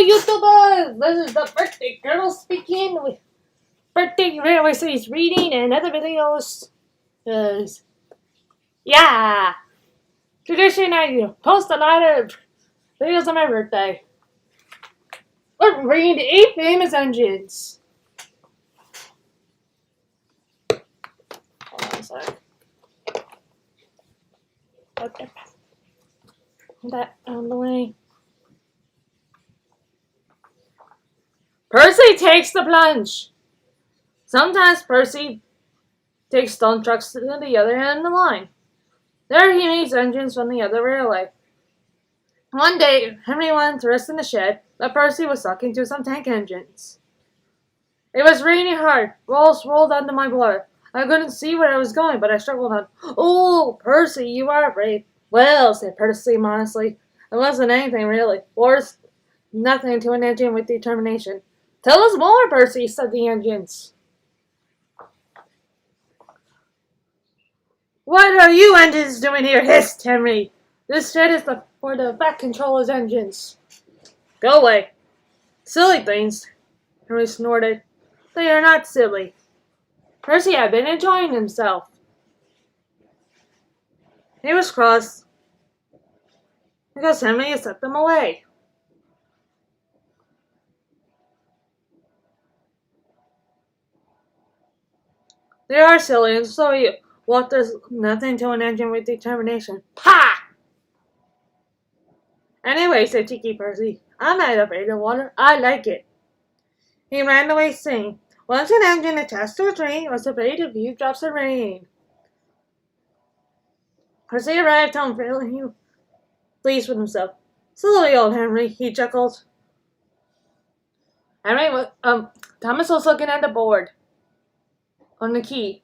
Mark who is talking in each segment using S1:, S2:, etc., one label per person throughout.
S1: YouTubers! This is the birthday girl speaking with birthday railway series reading and other videos. Yeah! Tradition, I post a lot of videos on my birthday. We're reading 8 famous engines. Hold on a sec. Okay. Put that out of the way. Percy takes the plunge. Sometimes Percy takes stone trucks to the other end of the line. There he meets engines from the other railway. One day, Henry wanted to rest in the shed, but Percy was talking to some tank engines. It was raining hard. Walls rolled onto my blood. I couldn't see where I was going, but I struggled on. Oh, Percy, you are brave. Well, said Percy modestly, it wasn't anything really. War's nothing to an engine with determination. Tell us more, Percy, said the engines. What are you engines doing here? Hissed Henry. This shed is for the back controller's engines. Go away. Silly things, Henry snorted. They are not silly. Percy had been enjoying himself. He was cross because Henry had set them away. They are silly, and so you walk there's nothing to an engine with determination. Ha! Anyway, said cheeky Percy, I'm not afraid of water. I like it. He ran away saying, once an engine attached to a train was afraid of a few drops of rain. Percy arrived home feeling pleased with himself. Silly old Henry, he chuckled. Thomas was looking at the board on the key.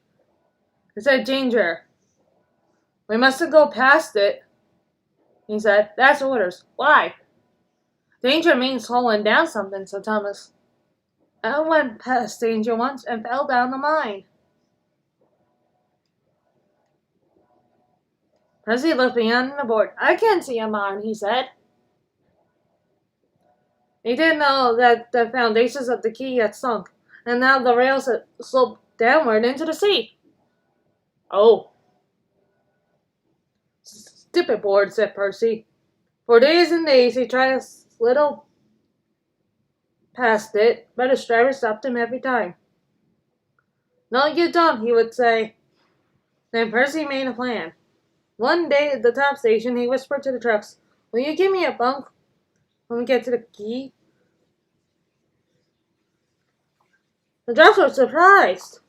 S1: It said danger. We mustn't go past it, he said. That's orders. Why? Danger means slowing down something, said Thomas. I went past danger once and fell down the mine. Percy looked beyond the board. I can't see a mine, he said. He didn't know that the foundations of the quay had sunk, and now the rails had sloped downward into the sea. Oh. Stupid board, said Percy. For days and days he tried to slittle past it, but his driver stopped him every time. No, you don't, he would say. Then Percy made a plan. One day at the top station, he whispered to the trucks, will you give me a bunk when we get to the quay? The trucks were surprised.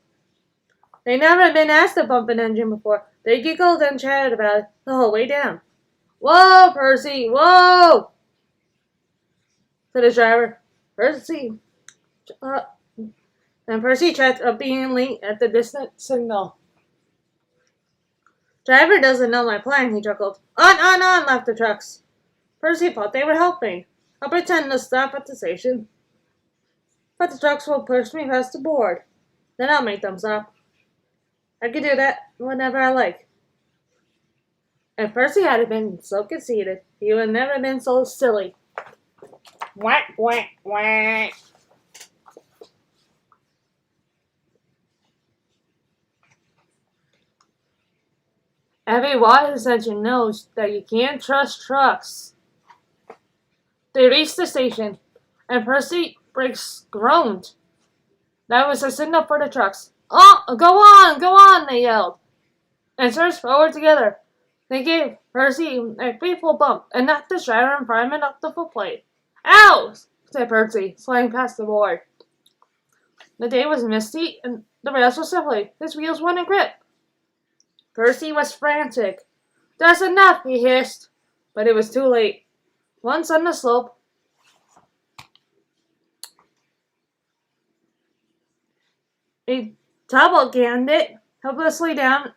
S1: They'd never been asked to bump an engine before. They giggled and chatted about it the whole way down. Whoa, Percy, whoa! Said the driver. Percy. And Percy checked obediently at the distant signal. Driver doesn't know my plan, he chuckled. On, laughed the trucks. Percy thought they were helping. I'll pretend to stop at the station. But the trucks will push me past the board. Then I'll make them stop. I can do that whenever I like. If Percy had been so conceited, he would have never been so silly. Whack, whack, whack. Every wise engine knows that you can't trust trucks. They reached the station, and Percy Briggs groaned. That was a signal for the trucks. Oh, go on, they yelled, and surged forward together. They gave Percy a grateful bump and knocked the driver and fireman off the footplate. Ow! Said Percy, sliding past the board. The day was misty, and the rails were slippery. His wheels wouldn't grip. Percy was frantic. That's enough, he hissed. But it was too late. Once on the slope, he tobogganed it helplessly down,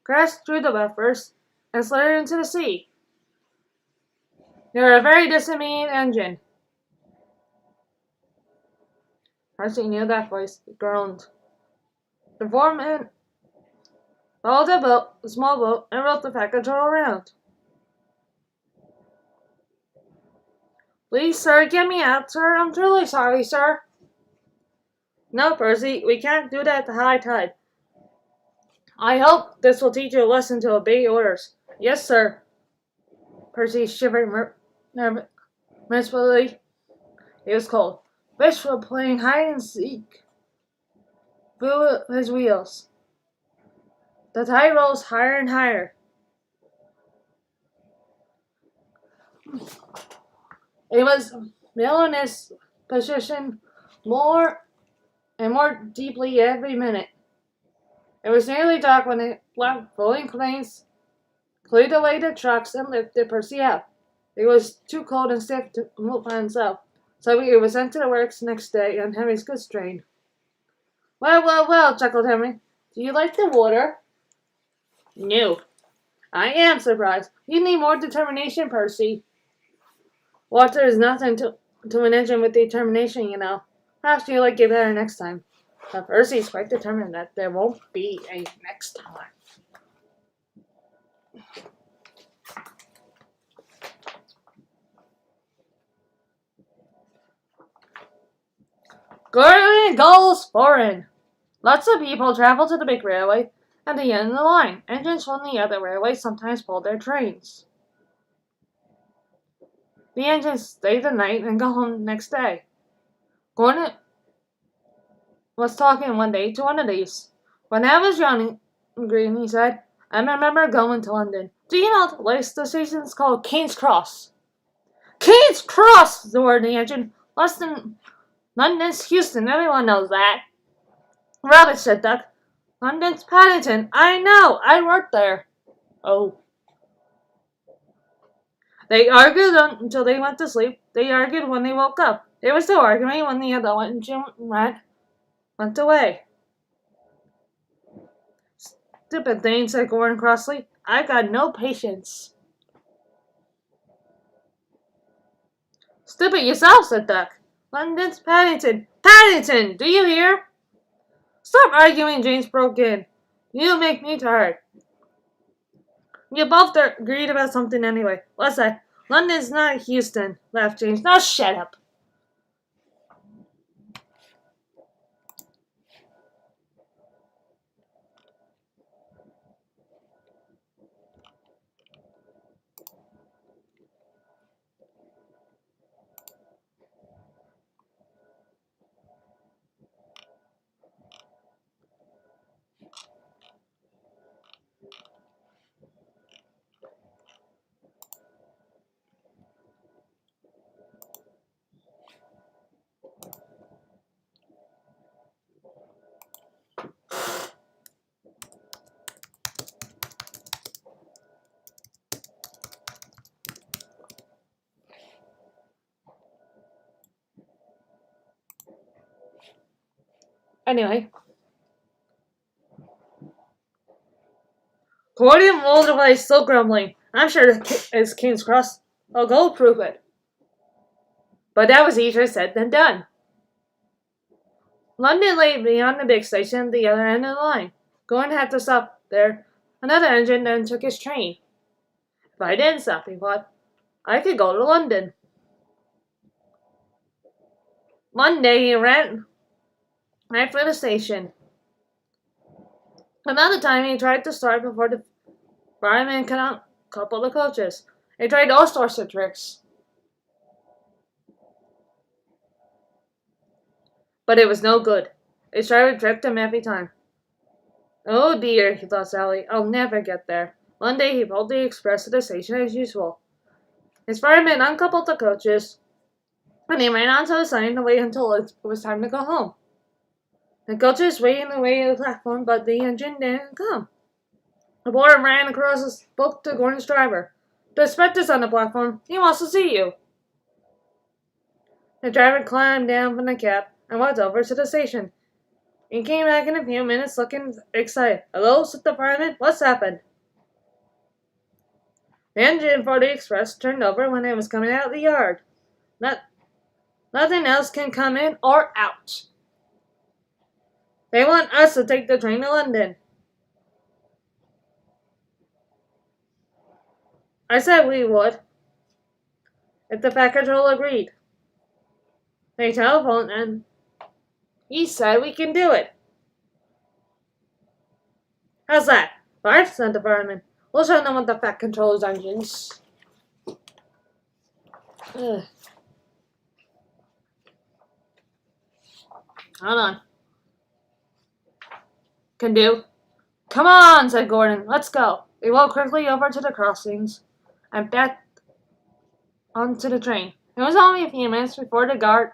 S1: crashed through the buffers, and slithered into the sea. You're a very disappointing engine. Percy knew that voice. He groaned. The foreman followed the boat, a small boat, and rowed the pack control around. Please, sir, get me out, sir. I'm truly sorry, sir. No, Percy, we can't do that at the high tide. I hope this will teach you a lesson to obey orders. Yes, sir. Percy shivered mercifully. It was cold. Fish were playing hide and seek through his wheels. The tide rose higher and higher. It was filling his position more and more deeply every minute. It was nearly dark when the black rolling cranes cleared away the trucks and lifted Percy out. It was too cold and stiff to move by himself, so he was sent to the works next day on Henry's goods train. Well, chuckled Henry. Do you like the water? No. I am surprised. You need more determination, Percy. Water is nothing to an engine with determination, you know. Perhaps you'll like it better next time. But Percy's quite determined that there won't be a next time. Gordon goes foreign. Lots of people travel to the big railway at the end of the line. Engines from the other railways sometimes pull their trains. The engines stay the night and go home the next day. Gordon was talking one day to one of these. When I was young, Green, he said, I remember going to London. Do you know the latest station is called King's Cross? King's Cross! roared the engine. London's Houston, everyone knows that. Rubbish, said Duck. London's Paddington. I know, I worked there. Oh. They argued until they went to sleep. They argued when they woke up. They were still arguing when the other engine went away. Stupid thing, said Gordon crossly. I got no patience. Stupid yourself, said Duck. London's Paddington. Paddington! Do you hear? Stop arguing, James broke in. You make me tired. You both agreed about something anyway. What's that? London's not Houston, laughed James. Now shut up. Anyway. Gordon rolled away, still grumbling. I'm sure it's King's Cross. I'll go prove it. But that was easier said than done. London lay beyond the big station at the other end of the line. Gordon had to stop there. Another engine then took his train. If I didn't stop, he thought, I could go to London. Monday he ran right for the station. Another time he tried to start before the fireman could uncouple the coaches. He tried all sorts of tricks. But it was no good. His driver tricked him every time. Oh dear, he thought sadly, I'll never get there. One day he pulled the express to the station as usual. His fireman uncoupled the coaches, and he ran onto the sign to wait until it was time to go home. The coaches waited in the way of the platform, but the engine didn't come. The boy ran across and spoke to Gordon's driver. The inspector's on the platform. He wants to see you. The driver climbed down from the cab and walked over to the station. He came back in a few minutes looking excited. Hello, said the fireman. What's happened? The engine for the express turned over when it was coming out of the yard. Nothing else can come in or out. They want us to take the train to London. I said we would. if the Fat Controller agreed. They telephoned and he said we can do it. How's that? Right, said the fireman. We'll show them what the Fat Controller's engines. Ugh. Hold on. Can do. Come on, said Gordon. Let's go. They walked quickly over to the crossings and back onto the train. It was only a few minutes before the guard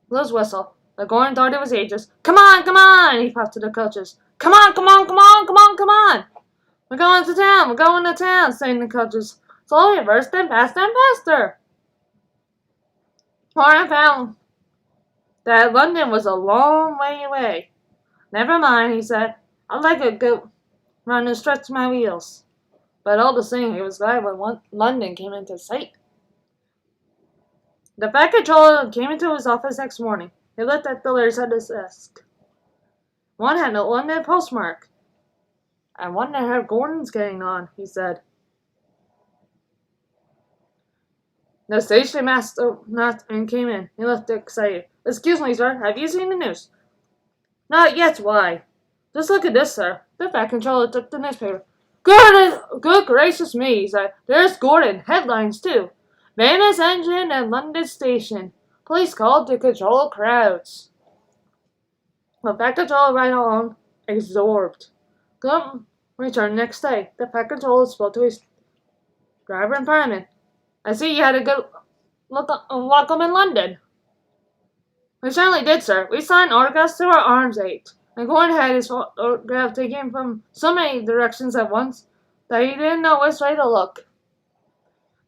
S1: blew his whistle. But Gordon thought it was ages. Come on, come on! He puffed to the coaches. Come on, come on, come on, come on, come on! We're going to town, we're going to town, saying the coaches. Slowly, faster and faster and faster. Gordon found that London was a long way away. Never mind, he said. I'd like a good run to stretch my wheels. But all the same, he was glad when London came into sight. The Fat Controller came into his office next morning. He looked at the letters at his desk. One had a London postmark. I wonder how Gordon's getting on, he said. The station master knocked and came in. He looked excited. Excuse me, sir. Have you seen the news? Not yet. Why? Just look at this, sir. The Fat Controller took the newspaper. Good gracious me, he said. There's Gordon. Headlines, too. Van's engine at London station. Police called to control crowds. The Fat Controller ran along, absorbed. Gordon returned next day. The Fat Controller spoke to his driver and fireman. I see you had a good welcome in London. We certainly did, sir. We signed autographs to our arms ached. And Gordon had his photograph taken from so many directions at once that he didn't know which way to look.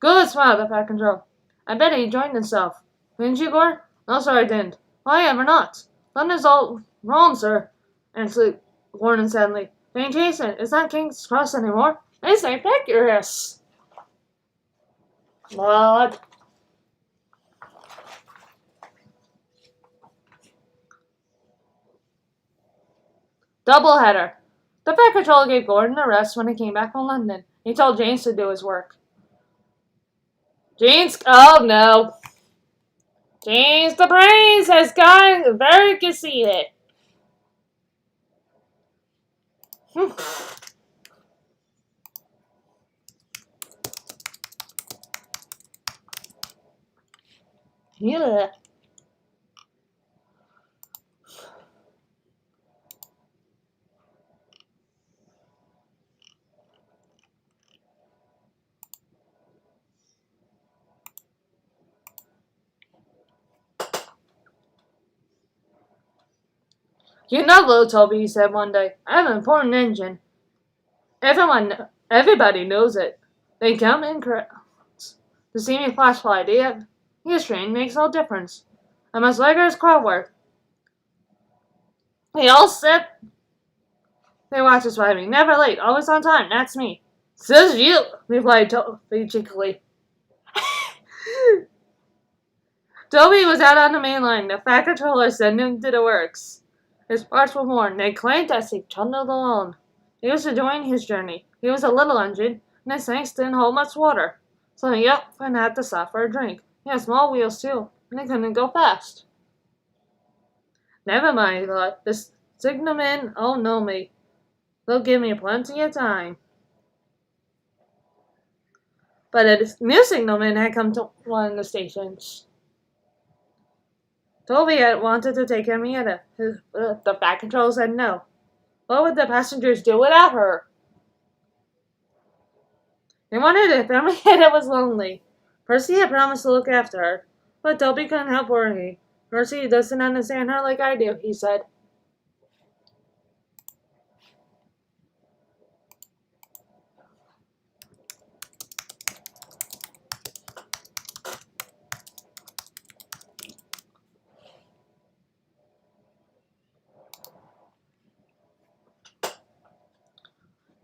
S1: Good, smiled the Fat Controller. I bet he enjoyed himself. Didn't you, Gordon? No, sir, I didn't. Why ever not? London's all wrong, sir, answered Gordon sadly. Jane Jason, it's not King's Cross anymore. It's St. Pancras. What? Doubleheader. The Fat Controller gave Gordon a rest when he came back from London. He told James to do his work. Oh no. James the Brains has gotten very conceited. Yeah. You know, little Toby, he said one day, I have an important engine. Everybody knows it. They come in crowds to see me flash fly. His train makes no difference. I must like his clockwork. They all sit. They watch us driving. Never late, always on time. That's me. Says you, replied Toby cheekily. Toby was out on the main line. The Fat Controller sent him to the works. His parts were worn. They claimed that he trundled alone. He was enjoying his journey. He was a little engine, and his tanks didn't hold much water. So he up and had to stop for a drink. He had small wheels too, and he couldn't go fast. Never mind, he thought. The signalmen all know me. They'll give me plenty of time. But a new signalman had come to one of the stations. Toby had wanted to take Henrietta. The Fat Controller said no. What would the passengers do without her? They wondered if Henrietta was lonely. Percy had promised to look after her, but Toby couldn't help worrying. Percy doesn't understand her like I do, he said.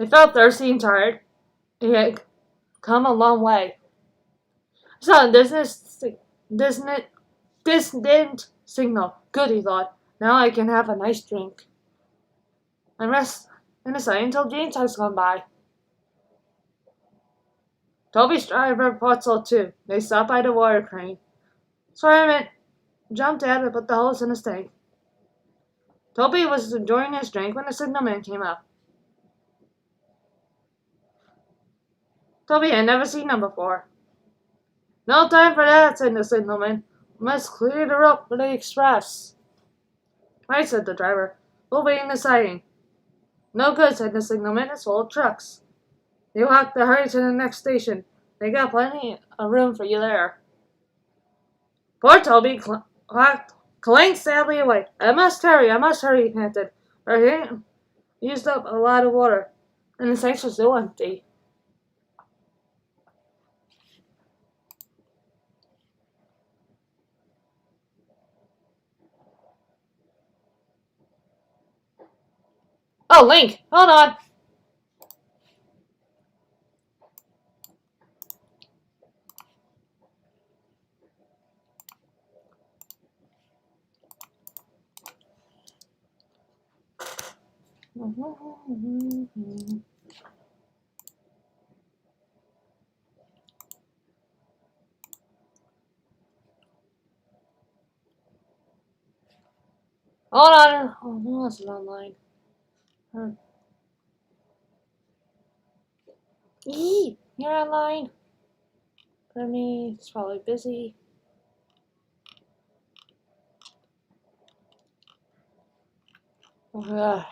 S1: He felt thirsty and tired. He had come a long way. So, distant signal. Good, he thought. Now I can have a nice drink. And rest in the sun until James has gone by. Toby's driver thought so too. They stopped by the water crane. Fireman jumped out and put the hose in his tank. Toby was enjoying his drink when the signalman came up. Toby had never seen him before. No time for that, said the signalman. We must clear the road for the express. Right, said the driver. We'll wait in the siding. No good, said the signalman. It's full of trucks. You have to hurry to the next station. They got plenty of room for you there. Poor Toby clanked sadly away. I must hurry, he panted. For he used up a lot of water, and the tanks were still empty. Oh, Link, hold on. Hold on. Oh, who else is online? You're online. For me, it's probably busy. Ugh.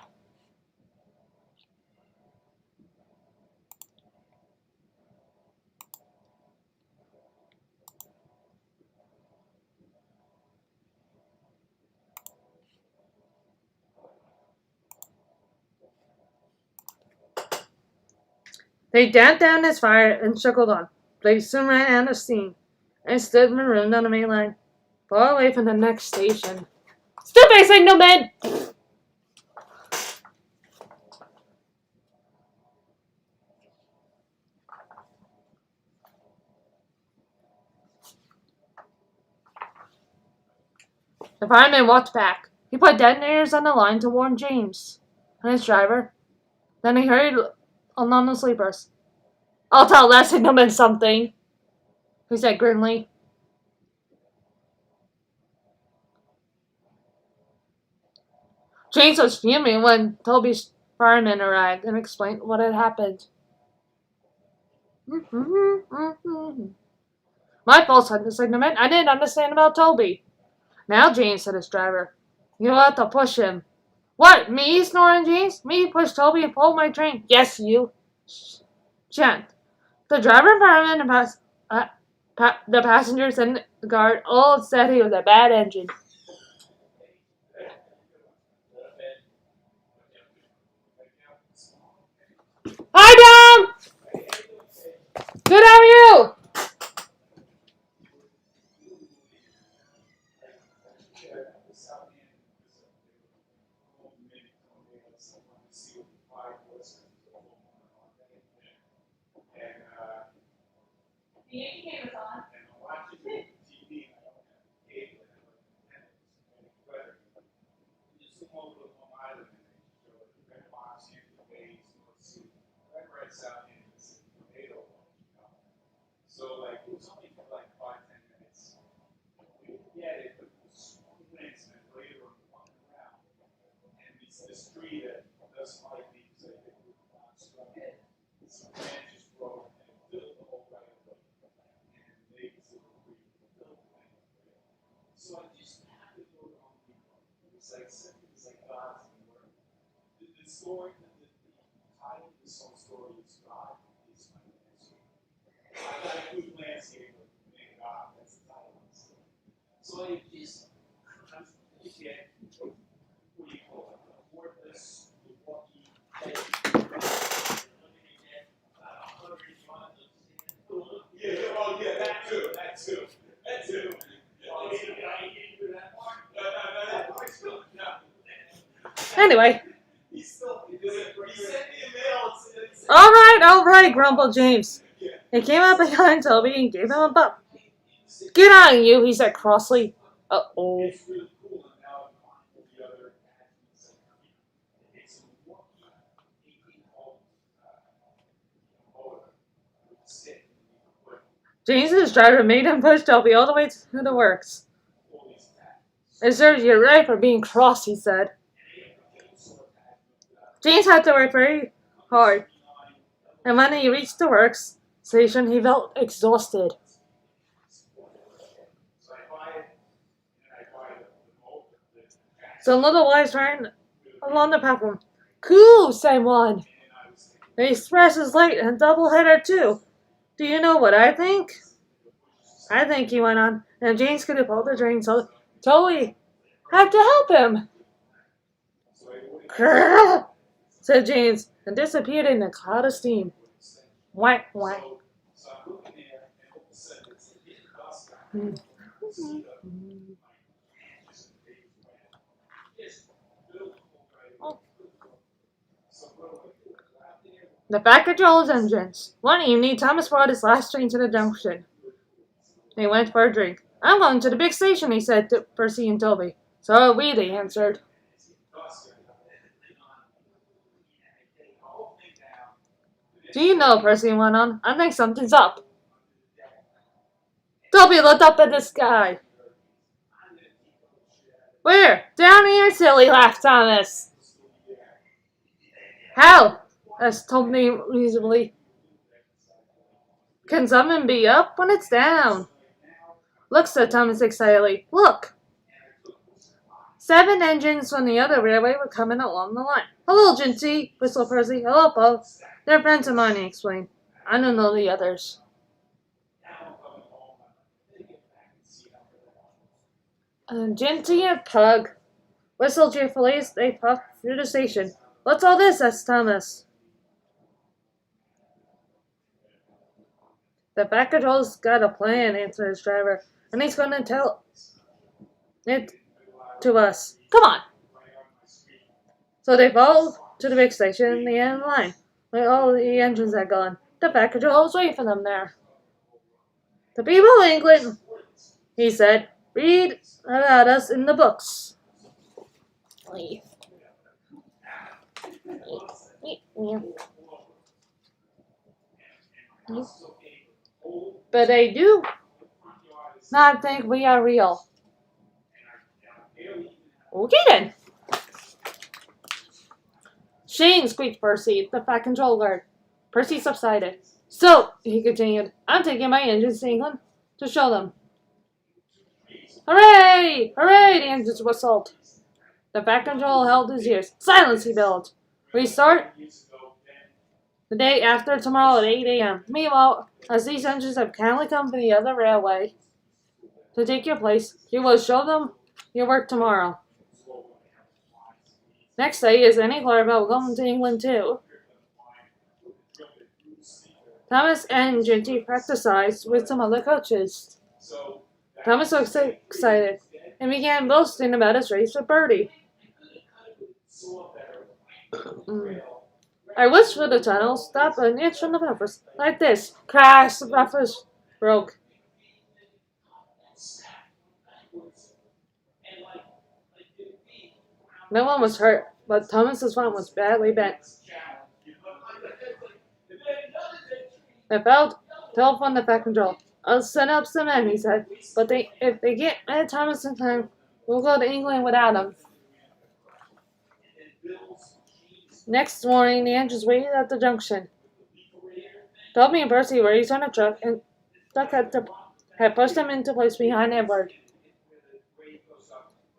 S1: They damped down his fire and chuckled on. They soon ran out of steam and stood marooned on the main line, far away from the next station. Stupid signalman! The fireman walked back. He put detonators on the line to warn James and his driver. Then he hurried along the sleepers. I'll tell that signalman something, he said grimly. James was fuming when Toby's fireman arrived and explained what had happened. My fault, said the signalman. I didn't understand about Toby. Now, James, said his driver. You'll have to push him. What, me? Snoring James. Me push Toby and pull my train. Yes, you. Gent. The driver, fireman, and the passengers and the guard all said he was a bad engine. Hi, Dom! Good, how are you? Anyway. All right, grumbled James. He came up behind Toby and gave him a bump. Get on, you, he said crossly. Uh-oh. James's driver made him push Toby all the way to the works. "It serves you right for being cross," he said. James had to work very hard, and when he reached the works station, he felt exhausted. Some little boys ran along the platform. "Cool," said one. "The express is late and double-header too. Do you know what I think?" "I think," he went on, and James could have pulled the drain, so Toby had to help him. "Grrr," said James, and disappeared in a cloud of steam. Whack, whack. The back controls engines. One evening, Thomas brought his last train to the junction. They went for a drink. "I'm going to the big station," he said to Percy and Toby. "So are we," they answered. "Do you know," Percy went on, "I think something's up." Toby looked up at the sky. "Where?" "Down here, silly," laughed Thomas. "How?" asked Toby reasonably. "Can something be up when it's down?" "Look," said Thomas excitedly. "Look!" 7 engines from the other railway were coming along the line. "Hello, Ginty," whistled Percy. "Hello, Bo. They're friends of mine," he explained. "I don't know the others." Ginty and Pug whistled cheerfully as they puffed through the station. "What's all this?" asked Thomas. "The back control's got a plan," answered his driver, "and he's going to tell it to us. Come on." So they followed to the big station in the end line, where all the engines had gone. The back control was waiting for them there. "The people of England," he said, "read about us in the books. But they do not think we are real." "Okay then." "Shane," squeaked Percy, the fat control guard. Percy subsided. "So," he continued, "I'm taking my engines to England to show them." "Hooray! Hooray!" the engines whistled. The fat control held his ears. "Silence!" he bellowed. "We start the day after tomorrow at 8 a.m. Meanwhile, as these engines have kindly come from the other railway to take your place, you will show them your work tomorrow. Next day is any Clarabelle will come to England too." Thomas and Ginty practiced with some other coaches. Thomas was excited and began boasting about his race with Bertie. "I wish for the tunnel, stop an inch from the buffers, like this." Crash! The buffers broke. No one was hurt, but Thomas's front was badly bent. The belt telephoned the back control. "I'll send up some men," he said, "but if they get at Thomas in time, we'll go to England without him." Next morning, the engines waited at the junction. Toby and Percy were each on a truck, and Duck had pushed them into place behind Edward.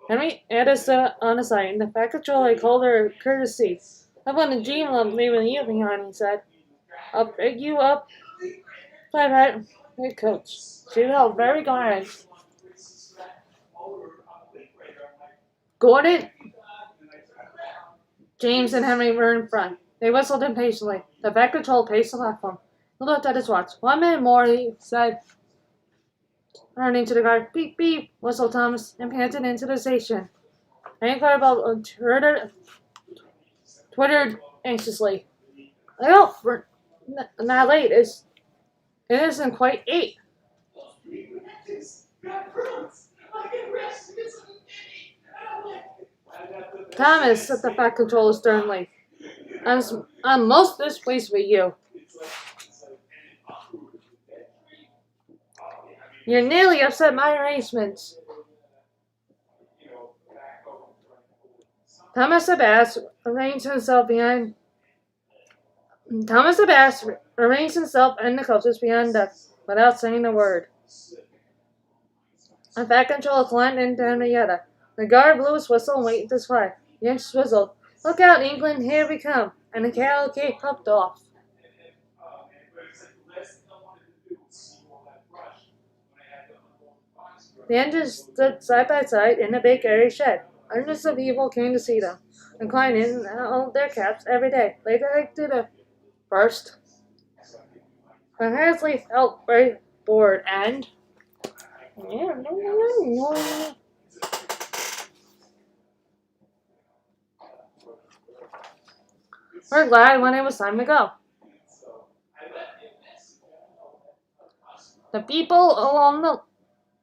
S1: Henrietta stood on the side, and the back controller called her courtesy. "I wouldn't dream of leaving you behind," he said. "I'll pick you up by that coach." She felt very glad. Gordon, James, and Henry were in front. They whistled impatiently. The back control paced the platform. He looked at his watch. "1 minute more," he said, turning to the guard. "Beep, beep," whistled Thomas, and panted into the station. Hank Clarabelle twittered anxiously. "I hope we're not late. It isn't quite 8. "Thomas," said the fat controller sternly, "I'm most displeased with you." You nearly upset my arrangements. Thomas Abbas arranged himself behind. Thomas Abbas arranged himself and the coaches behind deck without saying a word. A fat controller climbed into Henrietta. The guard blew his whistle and waited to fly. Yanks whistled. "Look out, England, here we come!" And the cavalcade puffed off. The engines stood side by side in a big airy shed. Hundreds of people came to see them, and climbed in and held their caps every day. Later they did it first. But Harsley felt very bored and we're glad when it was time to go. The people along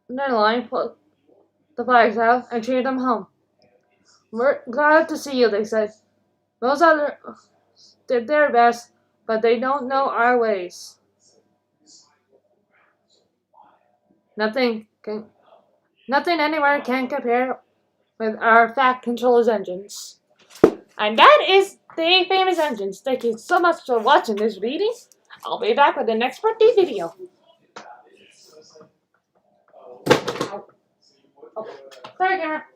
S1: their line put the flags out and cheered them home. "We're glad to see you," they said. "Those others did their best, but they don't know our ways. Nothing anywhere can compare with our fat controller's engines." And that is the 8 famous engines. Thank you so much for watching this reading. I'll be back with the next birthday video. Oh, sorry, camera.